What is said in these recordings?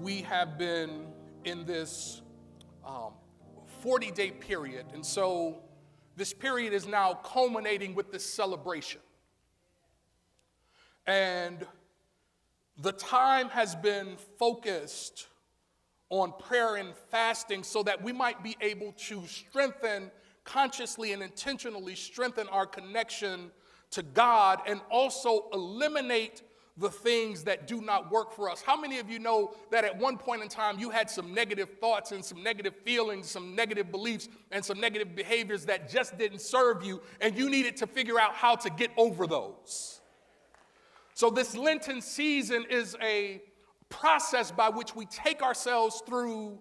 we have been in this 40-day period. And so this period is now culminating with this celebration. And the time has been focused on prayer and fasting so that we might be able to strengthen, consciously and intentionally strengthen our connection to God and also eliminate the things that do not work for us. How many of you know that at one point in time you had some negative thoughts and some negative feelings, some negative beliefs and some negative behaviors that just didn't serve you, and you needed to figure out how to get over those? So this Lenten season is a process by which we take ourselves through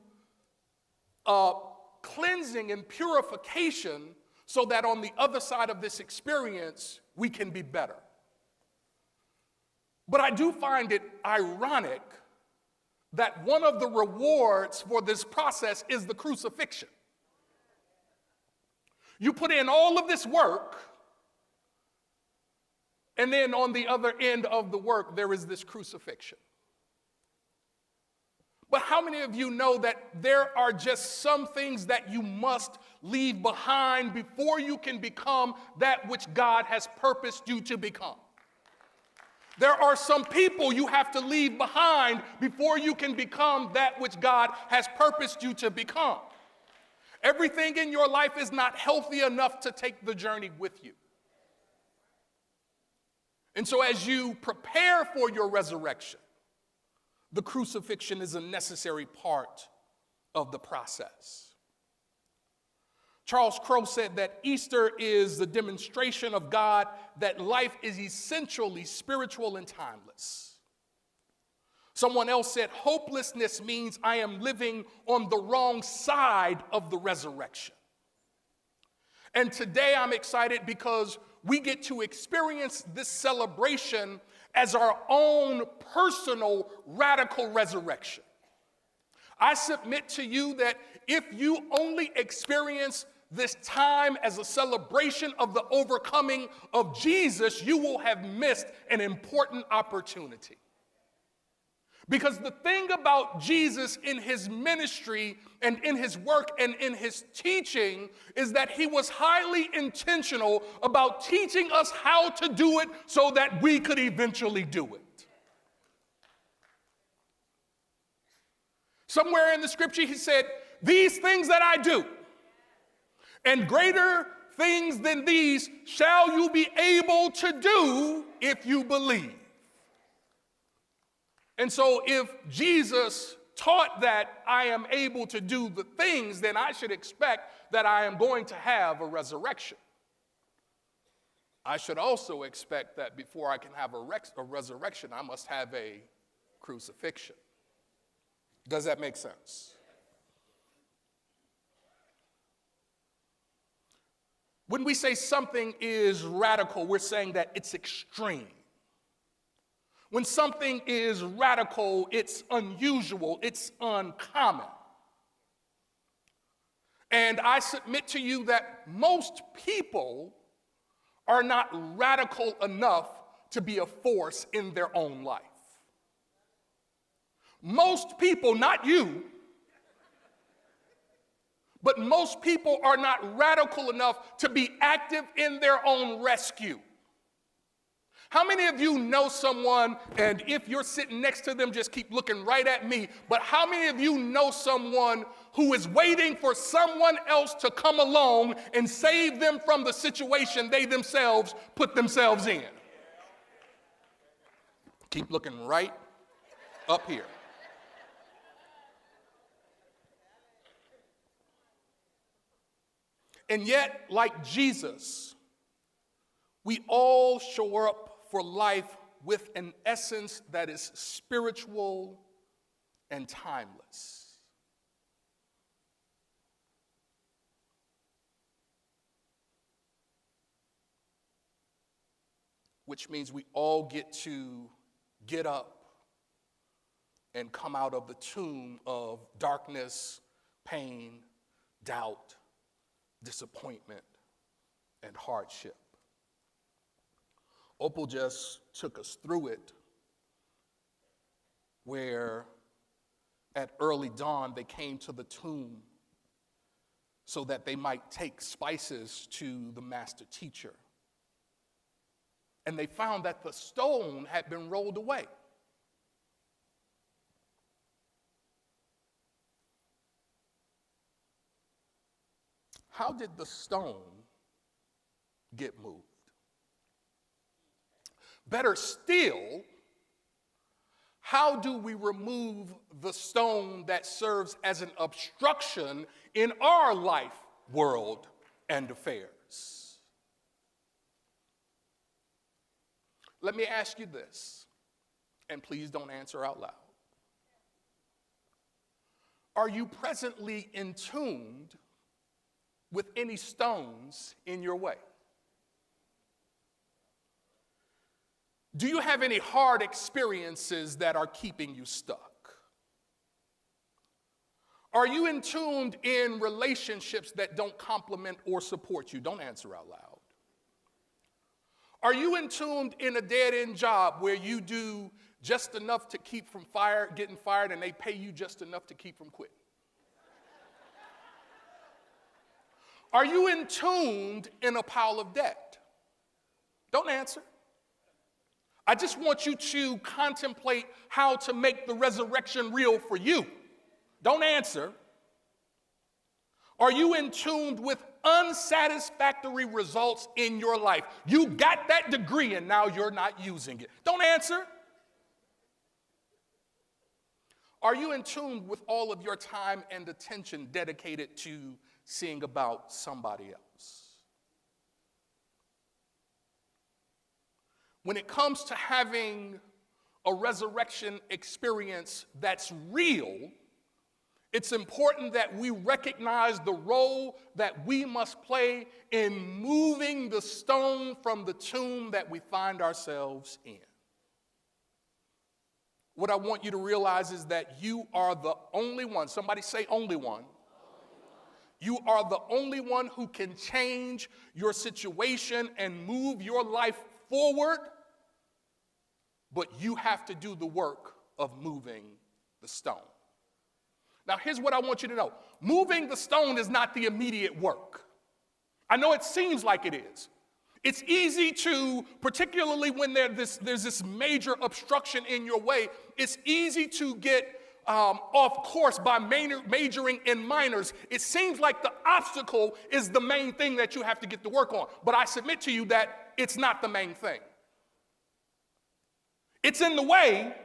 cleansing and purification so that on the other side of this experience we can be better. But I do find it ironic that one of the rewards for this process is the crucifixion. You put in all of this work, and then on the other end of the work, there is this crucifixion. But how many of you know that there are just some things that you must leave behind before you can become that which God has purposed you to become? There are some people you have to leave behind before you can become that which God has purposed you to become. Everything in your life is not healthy enough to take the journey with you. And so as you prepare for your resurrection, the crucifixion is a necessary part of the process. Charles Crow said that Easter is the demonstration of God that life is essentially spiritual and timeless. Someone else said, hopelessness means I am living on the wrong side of the resurrection. And today I'm excited because we get to experience this celebration as our own personal radical resurrection. I submit to you that if you only experience this time as a celebration of the overcoming of Jesus, you will have missed an important opportunity. Because the thing about Jesus in his ministry and in his work and in his teaching is that he was highly intentional about teaching us how to do it so that we could eventually do it. Somewhere in the scripture he said, these things that I do, and greater things than these shall you be able to do if you believe. And so if Jesus taught that I am able to do the things, then I should expect that I am going to have a resurrection. I should also expect that before I can have a resurrection, I must have a crucifixion. Does that make sense? When we say something is radical, we're saying that it's extreme. When something is radical, it's unusual, it's uncommon. And I submit to you that most people are not radical enough to be a force in their own life. Most people, not you, but most people are not radical enough to be active in their own rescue. How many of you know someone, and if you're sitting next to them, just keep looking right at me, but how many of you know someone who is waiting for someone else to come along and save them from the situation they themselves put themselves in? Keep looking right up here. And yet, like Jesus, we all show up for life with an essence that is spiritual and timeless. Which means we all get to get up and come out of the tomb of darkness, pain, doubt, disappointment, and hardship. Opal just took us through it, where At early dawn, they came to the tomb so that they might take spices to the master teacher. And they found that the stone had been rolled away. How did the stone get moved? Better still, how do we remove the stone that serves as an obstruction in our life, world, and affairs? Let me ask you this, and please don't answer out loud. Are you presently entombed with any stones in your way? Do you have any hard experiences that are keeping you stuck? Are you entombed in relationships that don't complement or support you? Don't answer out loud. Are you entombed in a dead-end job where you do just enough to keep from getting fired, and they pay you just enough to keep from quitting? Are you entombed in a pile of debt? Don't answer. I just want you to contemplate how to make the resurrection real for you. Don't answer. Are you entombed with unsatisfactory results in your life? You got that degree and now you're not using it. Don't answer. Are you entombed with all of your time and attention dedicated to seeing about somebody else? When it comes to having a resurrection experience that's real, it's important that we recognize the role that we must play in moving the stone from the tomb that we find ourselves in. What I want you to realize is that you are the only one. Somebody say only one. You are the only one who can change your situation and move your life forward, but you have to do the work of moving the stone. Now, here's what I want you to know. Moving the stone is not the immediate work. I know it seems like it is. It's easy to, particularly when there's this major obstruction in your way, it's easy to get off course by majoring in minors. It seems like the obstacle is the main thing that you have to get to work on. But I submit to you that it's not the main thing. It's in the way,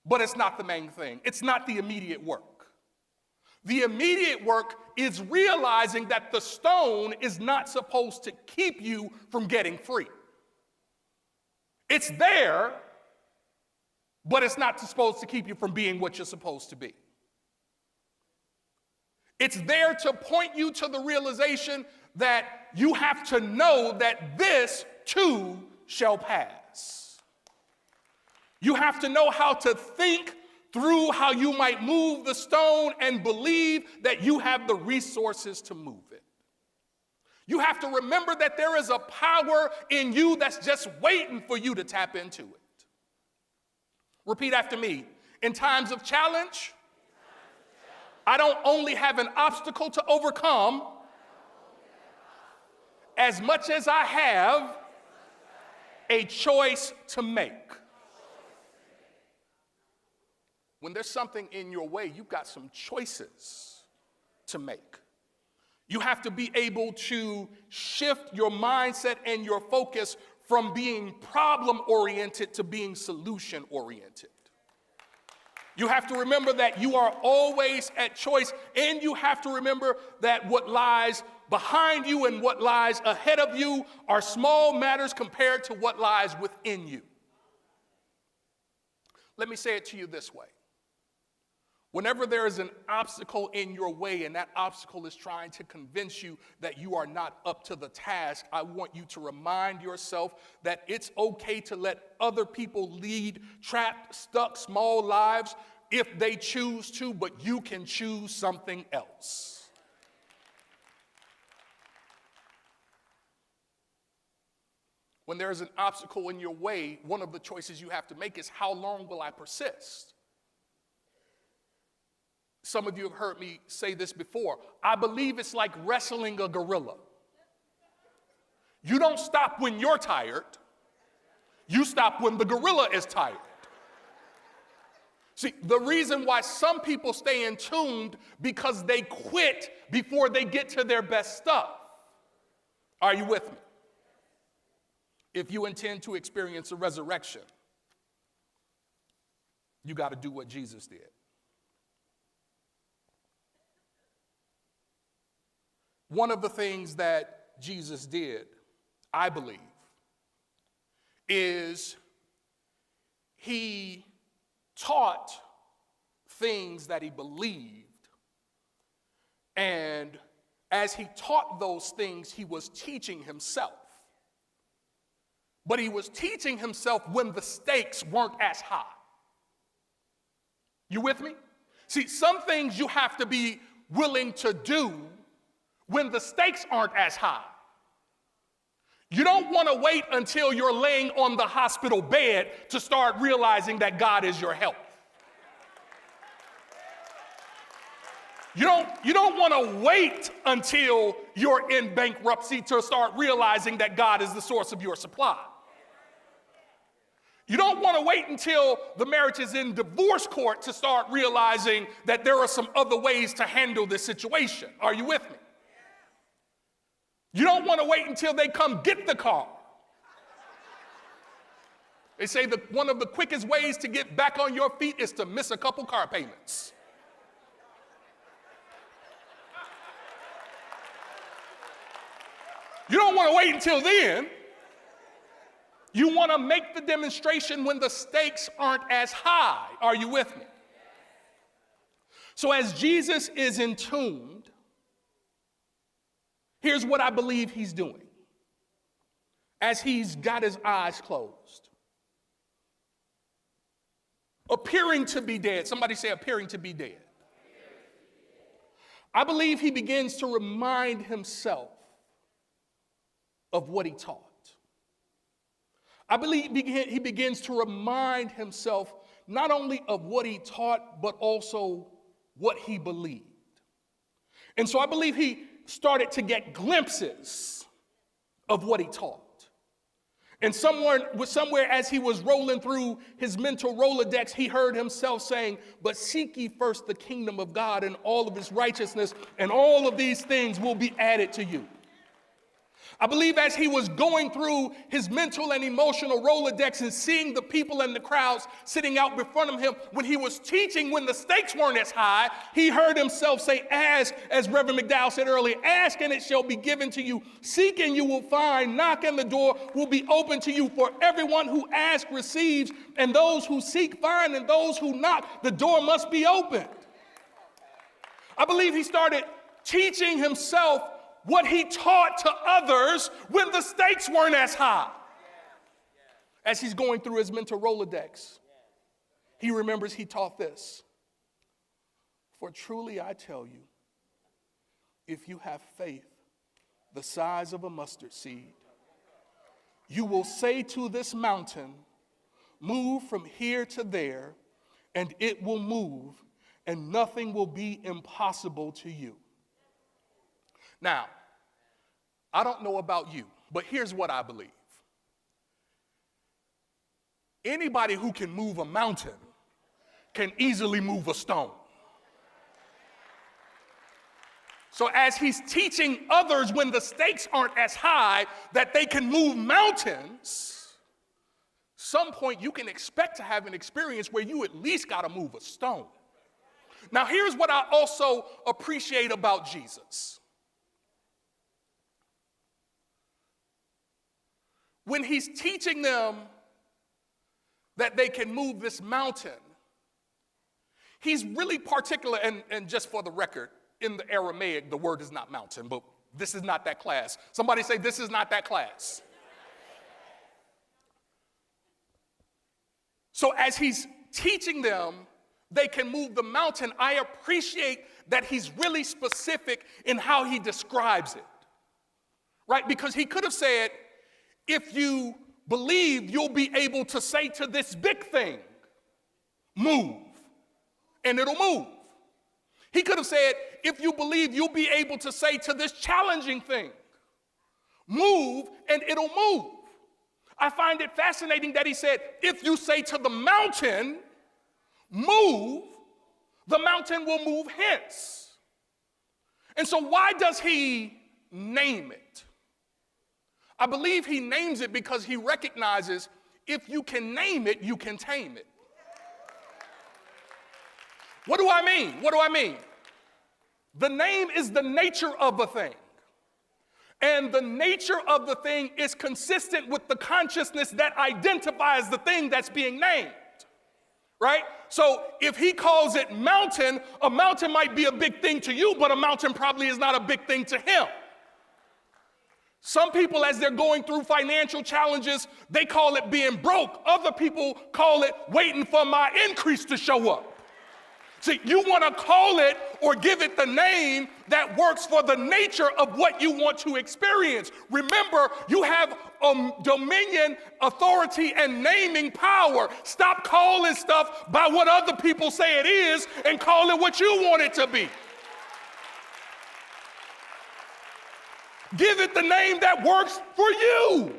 but it's not the main thing. It's not the immediate work. The immediate work is realizing that the stone is not supposed to keep you from getting free. It's there, but it's not supposed to keep you from being what you're supposed to be. It's there to point you to the realization that you have to know that this too shall pass. You have to know how to think through how you might move the stone and believe that you have the resources to move it. You have to remember that there is a power in you that's just waiting for you to tap into it. Repeat after me. In times of challenge, I don't only have an obstacle to overcome as much as I have a choice to make. When there's something in your way, you've got some choices to make. You have to be able to shift your mindset and your focus from being problem-oriented to being solution-oriented. You have to remember that you are always at choice, and you have to remember that what lies behind you and what lies ahead of you are small matters compared to what lies within you. Let me say it to you this way. Whenever there is an obstacle in your way and that obstacle is trying to convince you that you are not up to the task, I want you to remind yourself that it's okay to let other people lead trapped, stuck, small lives if they choose to, but you can choose something else. When there is an obstacle in your way, one of the choices you have to make is, how long will I persist? some of you have heard me say this before. I believe it's like wrestling a gorilla. You don't stop when you're tired. You stop when the gorilla is tired. See, the reason why some people stay in tuned because they quit before they get to their best stuff. Are you with me? If you intend to experience a resurrection, you got to do what Jesus did. One of the things that Jesus did, I believe, is he taught things that he believed, and as he taught those things, he was teaching himself. But he was teaching himself when the stakes weren't as high. You with me? See, some things you have to be willing to do when the stakes aren't as high. You don't want to wait until you're laying on the hospital bed to start realizing that God is your help. You don't want to wait until you're in bankruptcy to start realizing that God is the source of your supply. You don't want to wait until the marriage is in divorce court to start realizing that there are some other ways to handle this situation. Are you with me? You don't want to wait until they come get the car. They say that one of the quickest ways to get back on your feet is to miss a couple car payments. You don't want to wait until then. You want to make the demonstration when the stakes aren't as high. Are you with me? So as Jesus is entombed, here's what I believe he's doing. As he's got his eyes closed, appearing to be dead. Somebody say appearing to be dead. I believe he begins to remind himself of what he taught. I believe he begins to remind himself not only of what he taught, but also what he believed. And so I believe he started to get glimpses of what he taught. And somewhere as he was rolling through his mental Rolodex, he heard himself saying, "But seek ye first the kingdom of God and all of his righteousness, and all of these things will be added to you." I believe as he was going through his mental and emotional Rolodex and seeing the people and the crowds sitting out in front of him, when he was teaching, when the stakes weren't as high, he heard himself say, as Reverend McDowell said earlier, "Ask and it shall be given to you. Seek and you will find. Knock and the door will be open to you. For everyone who asks receives, and those who seek find, and those who knock, the door must be opened." I believe he started teaching himself what he taught to others when the stakes weren't as high. As he's going through his mental Rolodex, he remembers he taught this. "For truly I tell you, if you have faith the size of a mustard seed, you will say to this mountain, 'Move from here to there,' and it will move, and nothing will be impossible to you." Now, I don't know about you, but here's what I believe. Anybody who can move a mountain can easily move a stone. So as he's teaching others when the stakes aren't as high that they can move mountains, some point you can expect to have an experience where you at least got to move a stone. Now, here's what I also appreciate about Jesus. When he's teaching them that they can move this mountain, he's really particular, and just for the record, in the Aramaic, the word is not mountain, but this is not that class. Somebody say, this is not that class. So as he's teaching them they can move the mountain, I appreciate that he's really specific in how he describes it, right? Because he could have said, if you believe, you'll be able to say to this big thing, move, and it'll move. He could have said, if you believe, you'll be able to say to this challenging thing, move, and it'll move. I find it fascinating that he said, if you say to the mountain, move, the mountain will move hence. And so why does he name it? I believe he names it because he recognizes if you can name it, you can tame it. What do I mean? What do I mean? The name is the nature of a thing. And the nature of the thing is consistent with the consciousness that identifies the thing that's being named. Right? So if he calls it mountain, a mountain might be a big thing to you, but a mountain probably is not a big thing to him. Some people, as they're going through financial challenges, they call it being broke. Other people call it waiting for my increase to show up. See, you want to call it or give it the name that works for the nature of what you want to experience. Remember, you have dominion, authority, and naming power. Stop calling stuff by what other people say it is and call it what you want it to be. Give it the name that works for you.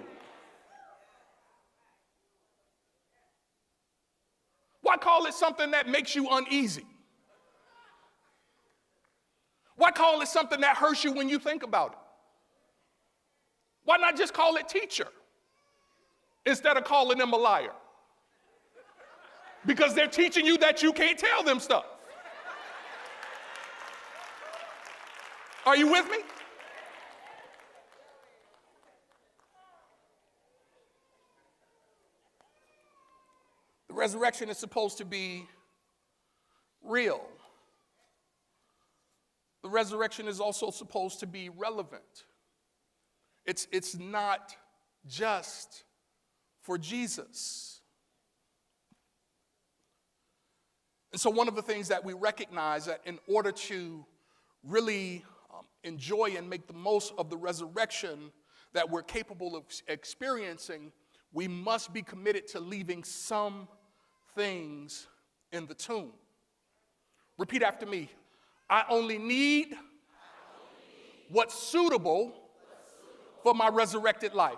Why call it something that makes you uneasy? Why call it something that hurts you when you think about it? Why not just call it teacher instead of calling them a liar? Because they're teaching you that you can't tell them stuff. Are you with me? The resurrection is supposed to be real. The resurrection is also supposed to be relevant. It's not just for Jesus. And so one of the things that we recognize that in order to really enjoy and make the most of the resurrection that we're capable of experiencing, we must be committed to leaving some things in the tomb. Repeat after me. I only need what's suitable for my resurrected life.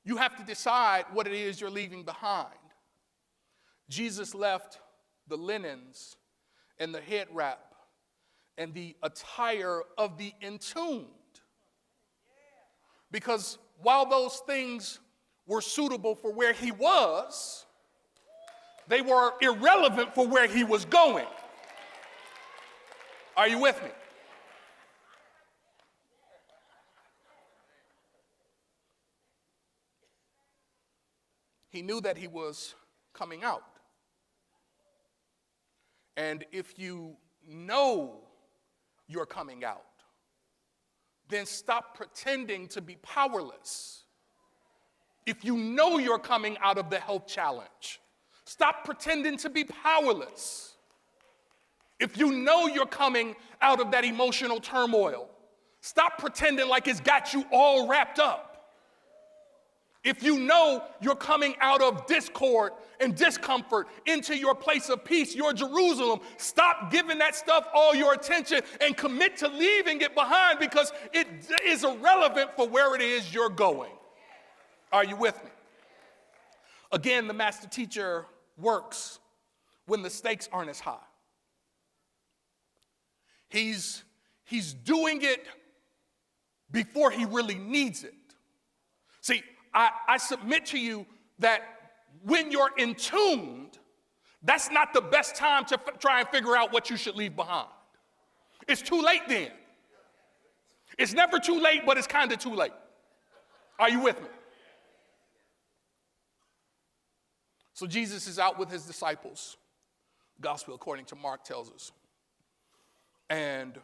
You have to decide what it is you're leaving behind. Jesus left the linens and the head wrap and the attire of the entombed. Because while those things were suitable for where he was, they were irrelevant for where he was going. Are you with me? He knew that he was coming out. And if you know you're coming out, then stop pretending to be powerless. If you know you're coming out of the health challenge, stop pretending to be powerless. If you know you're coming out of that emotional turmoil, stop pretending like it's got you all wrapped up. If you know you're coming out of discord and discomfort into your place of peace, your Jerusalem, stop giving that stuff all your attention and commit to leaving it behind because it is irrelevant for where it is you're going. Are you with me? Again, the master teacher works when the stakes aren't as high. He's doing it before he really needs it. See, I submit to you that when you're entombed, that's not the best time to try and figure out what you should leave behind. It's too late then. It's never too late, but it's kind of too late. Are you with me? So Jesus is out with his disciples. Gospel according to Mark tells us. And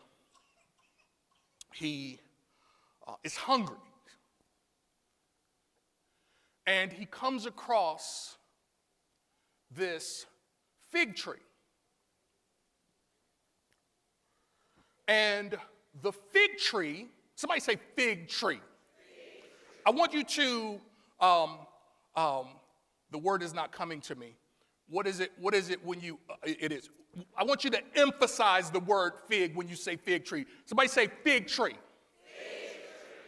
he is hungry. And he comes across this fig tree. And the fig tree, somebody say fig tree. I want you to, the word is not coming to me, What is it when you, it is. I want you to emphasize the word fig when you say fig tree. Somebody say fig tree.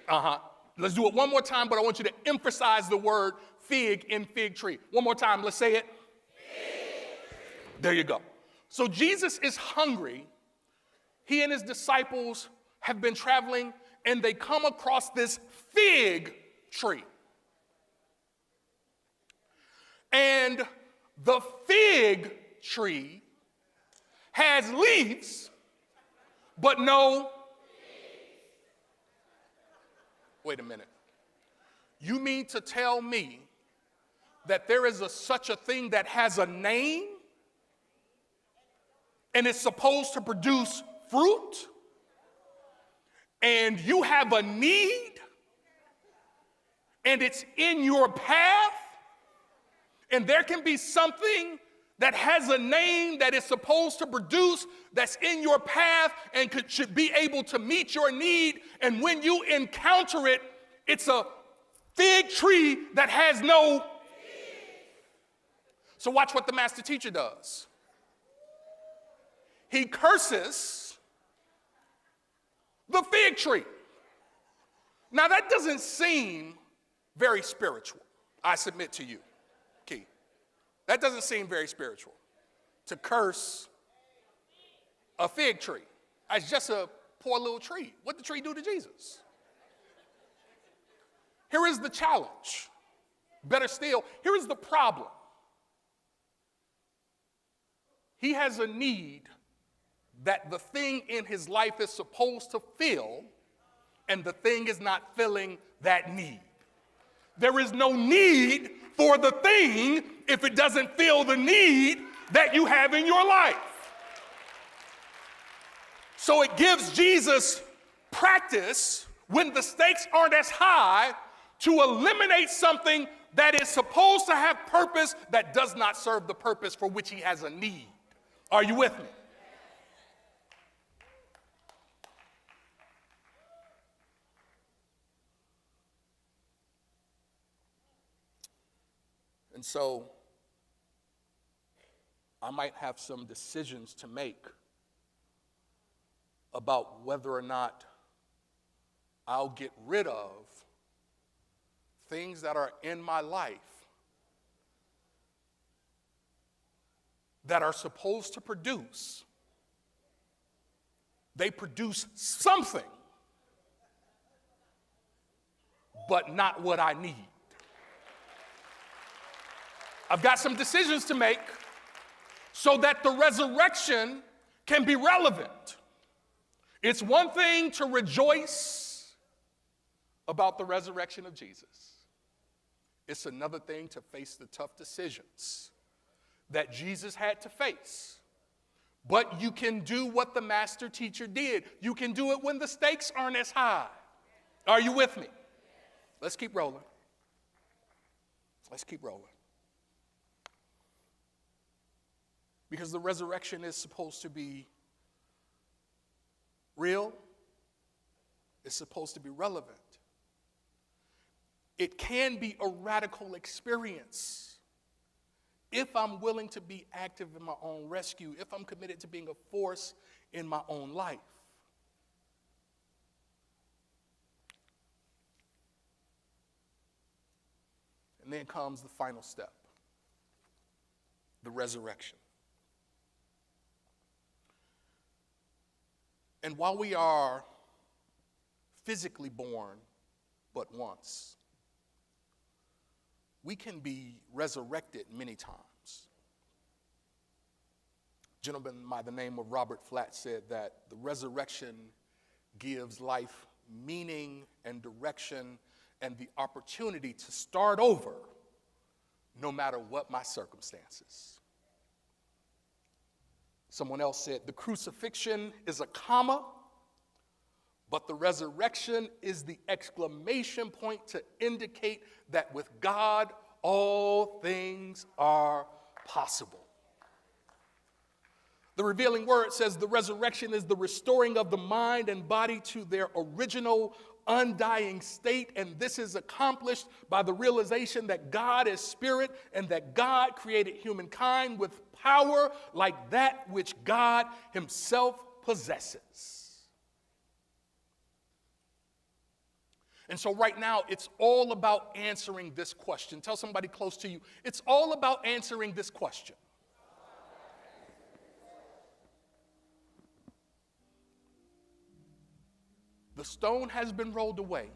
Uh-huh. Let's do it one more time, but I want you to emphasize the word fig in fig tree. One more time, let's say it. There you go. So Jesus is hungry. He and his disciples have been traveling, and they come across this fig tree. And the fig tree has leaves, but no. Wait a minute. You mean to tell me that there is such a thing that has a name and it's supposed to produce fruit, and you have a need and it's in your path, and there can be something that has a name that is supposed to produce, that's in your path and should be able to meet your need, and when you encounter it, it's a fig tree that has no. So watch what the master teacher does. He curses the fig tree. Now that doesn't seem very spiritual, I submit to you, Key. That doesn't seem very spiritual, to curse a fig tree. It's just a poor little tree. What did the tree do to Jesus? Here is the challenge. Better still, here is the problem. He has a need that the thing in his life is supposed to fill, and the thing is not filling that need. There is no need for the thing if it doesn't fill the need that you have in your life. So it gives Jesus practice when the stakes aren't as high to eliminate something that is supposed to have purpose that does not serve the purpose for which he has a need. Are you with me? And so I might have some decisions to make about whether or not I'll get rid of things that are in my life that are supposed to produce. They produce something, but not what I need. I've got some decisions to make so that the resurrection can be relevant. It's one thing to rejoice about the resurrection of Jesus. It's another thing to face the tough decisions that Jesus had to face. But you can do what the master teacher did. You can do it when the stakes aren't as high. Are you with me? Let's keep rolling. Let's keep rolling. Because the resurrection is supposed to be real. It's supposed to be relevant. It can be a radical experience if I'm willing to be active in my own rescue, if I'm committed to being a force in my own life. And then comes the final step, the resurrection. And while we are physically born but once, we can be resurrected many times. A gentleman by the name of Robert Flatt said that the resurrection gives life meaning and direction and the opportunity to start over no matter what my circumstances. Someone else said, the crucifixion is a comma, but the resurrection is the exclamation point to indicate that with God, all things are possible. The revealing word says the resurrection is the restoring of the mind and body to their original undying state, and this is accomplished by the realization that God is spirit and that God created humankind with power like that which God himself possesses. And so right now, it's all about answering this question. Tell somebody close to you, it's all about answering this question. The stone has been rolled away.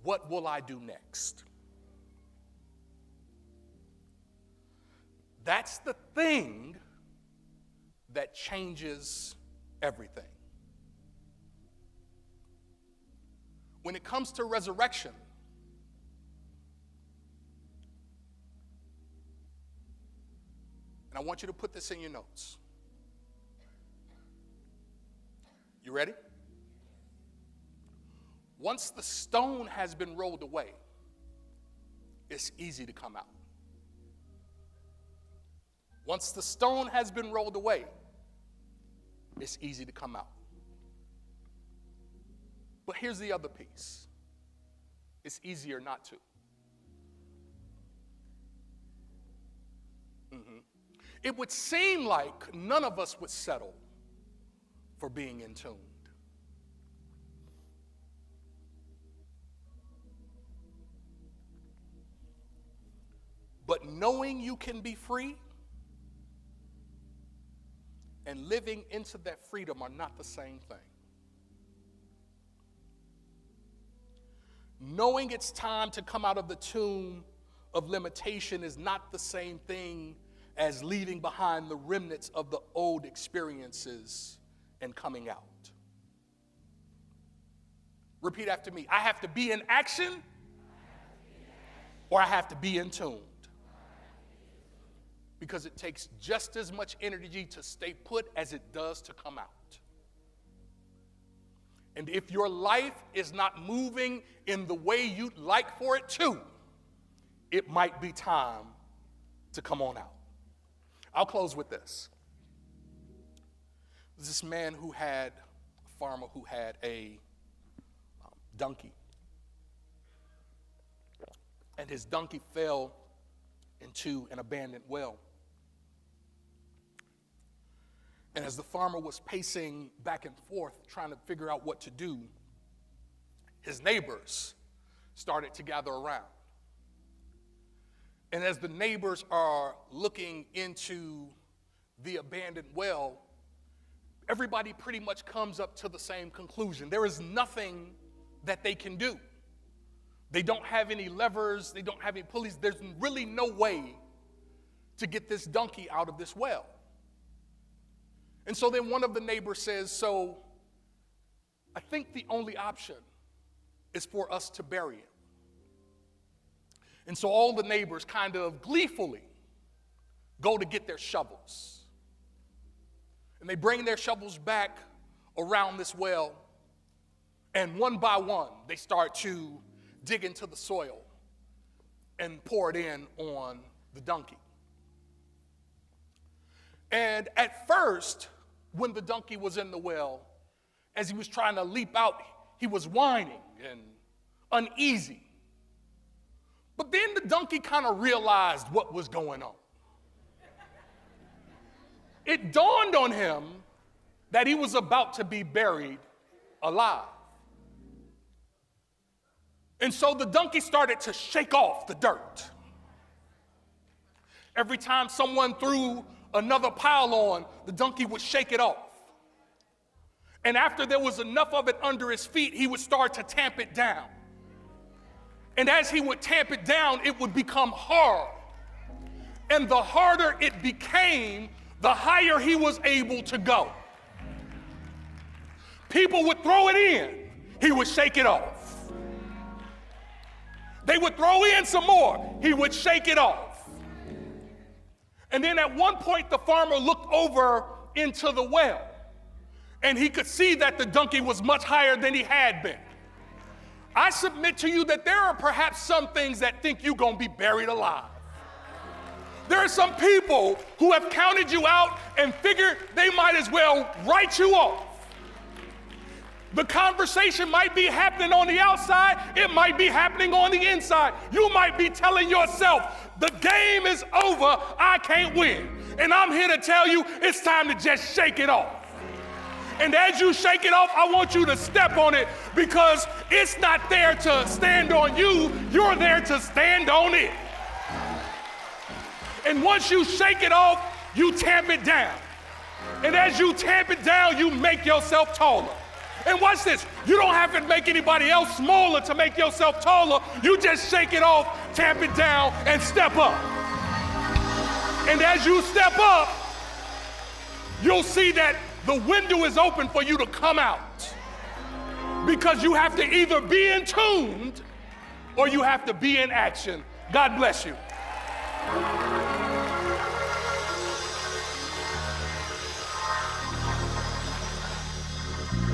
What will I do next? That's the thing that changes everything. When it comes to resurrection, and I want you to put this in your notes. You ready? Once the stone has been rolled away, it's easy to come out. Once the stone has been rolled away, it's easy to come out. But here's the other piece. It's easier not to. It would seem like none of us would settle for being entombed. But knowing you can be free and living into that freedom are not the same thing. Knowing it's time to come out of the tomb of limitation is not the same thing as leaving behind the remnants of the old experiences and coming out. Repeat after me. I have to be in action or I have to be entombed. Because it takes just as much energy to stay put as it does to come out. And if your life is not moving in the way you'd like for it to, it might be time to come on out. I'll close with this. This man who had, a farmer who had a donkey. And his donkey fell into an abandoned well. And as the farmer was pacing back and forth, trying to figure out what to do, his neighbors started to gather around. And as the neighbors are looking into the abandoned well, everybody pretty much comes up to the same conclusion. There is nothing that they can do. They don't have any levers. They don't have any pulleys. There's really no way to get this donkey out of this well. And so then one of the neighbors says, so I think the only option is for us to bury him. And so all the neighbors kind of gleefully go to get their shovels. And they bring their shovels back around this well. And one by one, they start to dig into the soil and pour it in on the donkey. And at first, when the donkey was in the well, as he was trying to leap out, he was whining and uneasy. But then the donkey kind of realized what was going on. It dawned on him that he was about to be buried alive. And so the donkey started to shake off the dirt. Every time someone threw another pile on, the donkey would shake it off. And after there was enough of it under his feet, he would start to tamp it down. And as he would tamp it down, it would become hard. And the harder it became, the higher he was able to go. People would throw it in, he would shake it off. They would throw in some more, he would shake it off. And then at one point, the farmer looked over into the well, and he could see that the donkey was much higher than he had been. I submit to you that there are perhaps some things that think you're going to be buried alive. There are some people who have counted you out and figured they might as well write you off. The conversation might be happening on the outside. It might be happening on the inside. You might be telling yourself, the game is over, I can't win. And I'm here to tell you, it's time to just shake it off. And as you shake it off, I want you to step on it, because it's not there to stand on you, you're there to stand on it. And once you shake it off, you tamp it down. And as you tamp it down, you make yourself taller. And watch this, you don't have to make anybody else smaller to make yourself taller. You just shake it off, tamp it down, and step up. And as you step up, you'll see that the window is open for you to come out. Because you have to either be in tuned or you have to be in action. God bless you.